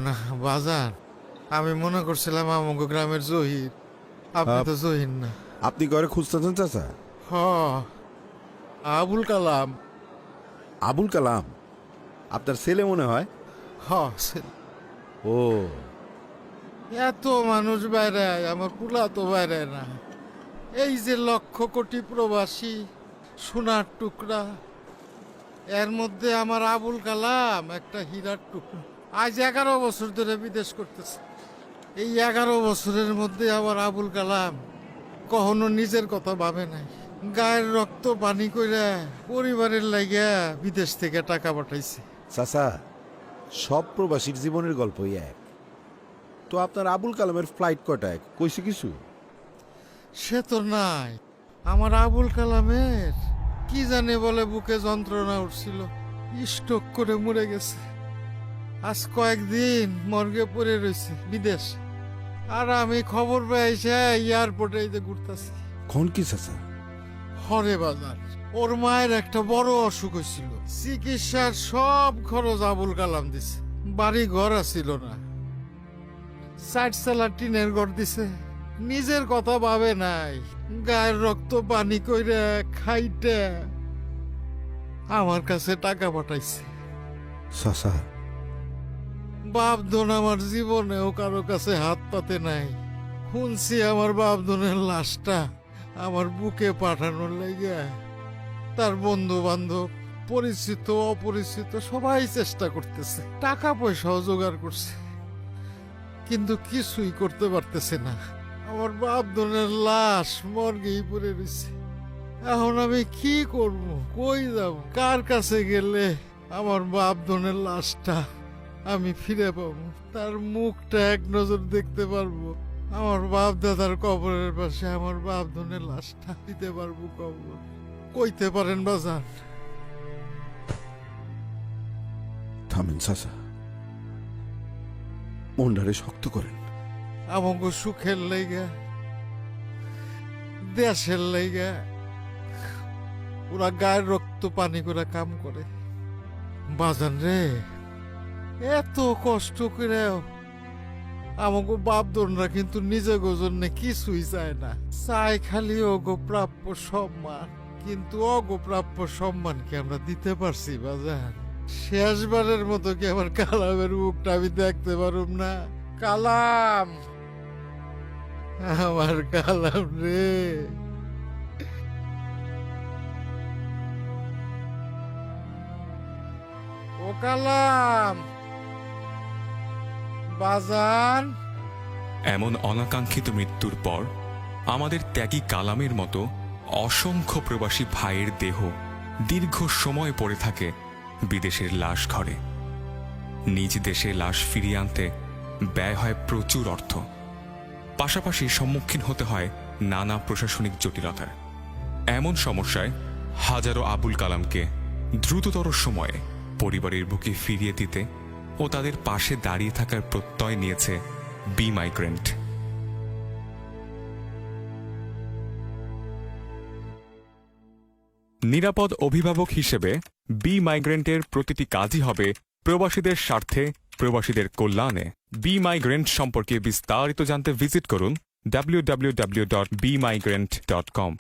না বাজার, আমি মনে করছিলাম আমাকে গ্রামের জহির, আপনি তো জহির না। আপনি ঘরে খুঁজতেছেন চাচা? হ, আবুল কালাম। আবুল কালাম আপনার ছেলে মনে হয়? হ, ও, এত মানুষ বাইরে, আমার পুলা তো বাইরে না। এই যে 1,00,00,000 প্রবাসী, সোনার টুকরা, এর মধ্যে আমার আবুল কালাম একটা হীরার টুকরা। আজ 11 বছর ধরে বিদেশ করতেছে। এই 11 বছরের মধ্যে আমার আবুল কালাম কখনো নিজের কথা ভাবে নাই। গায়ের রক্ত পানি কইরা পরিবারের লাগিয়া বিদেশ থেকে টাকা পাঠাইছে। চাচা, সব প্রবাসীর জীবনের গল্পই এক। তো আপনার আবুল কালামের ফ্লাইট কটায় কইছে কিছু? সে তো নাই। আমার আবুল কালামের কি জানে বলে বুকে যন্ত্রণা উঠছিল, স্ট্রোক করে মরে গেছে। আজ কয়েকদিন মর্গে পড়ে রয়েছে বিদেশ। আর আমি খবর পেয়েছে এয়ারপোর্টে এই যে ঘুরতেছি। কোন কি চাচা? হরে বাজার, ওর মায়ের একটা বড় অসুখ হয়েছিল, চিকিৎসার সব খরচ আবুল কালাম দিছে। বাড়ি ঘর আসিল না, 60 টিনের ঘর দিছে। নিজের কথা ভাবে নাই, গায়ের রক্ত পানি কইরা খাইতে আমার কাছে টাকা পাঠাইছে। চাচা, বাপধন আমার জীবনেও কারো কাছে হাত পাতে নাই। শুনছি আমার বাপধনের লাশটা আমার বুকে পাঠানোর লাগিয়া তার বন্ধু বান্ধব, পরিচিত অপরিচিত সবাই চেষ্টা করতেছে, টাকা পয়সাও জোগাড় করছে, কিন্তু কিছুই করতে পারতেছে না। আমার বাপধনের লাশ মর্গেই পড়ে রয়েছে। এখন আমি কি করব, কই যাব, কার কাছে গেলে আমার বাপধনের লাশটা আমি ফিরে পাবো, তার মুখটা এক নজর দেখতে পারবো, আমার বাপ দাদার কবরের পাশে আমার বাপধনের লাশটা দিতে পারবো কবর। কইতে পারেন বাজান? থামেন চাচা, মনটারে শক্ত করেন। আমাকে সুখের লাইগা, দেশের লাইগা ওরা গায়ের রক্ত পানি করে কাম করে। বাজান রে, এত কষ্ট করে আমাকে বাপদনরা কিন্তু নিজের জন্য কিছুই চায় না, চায় খালি অগো প্রাপ্য সম্মান। কিন্তু অগো প্রাপ্য সম্মান কি আমরা দিতে পারছি বাজান? শেষবারের মতো কি আমার কালামের মুখটা আমি দেখতে পারুম না? কালাম, আমার কালাম রে। ও কালাম, বাজান। এমন অনাকাঙ্ক্ষিত মৃত্যুর পর আমাদের ত্যাগী কালামের মতো অসংখ্য প্রবাসী ভাইয়ের দেহ দীর্ঘ সময় পড়ে থাকে বিদেশের লাশ ঘরে। নিজ দেশে লাশ ফিরিয়ে আনতে ব্যয় হয় প্রচুর অর্থ, পাশাপাশি সম্মুখীন হতে হয় নানা প্রশাসনিক জটিলতার। এমন সমস্যায় হাজারো আবুল কালামকে দ্রুততর সময়ে পরিবারের বুকে ফিরিয়ে দিতে ও তাদের পাশে দাঁড়িয়ে থাকার প্রত্যয় নিয়েছে বি মাইগ্রেন্ট। নিরাপদ অভিভাবক হিসেবে বি মাইগ্রেন্টের প্রতিটি কাজই হবে প্রবাসীদের স্বার্থে, প্রবাসীদের কল্যাণে। বি মাইগ্রেন্ট সম্পর্কে বিস্তারিত জানতে ভিজিট করুন www.bmigrant.com।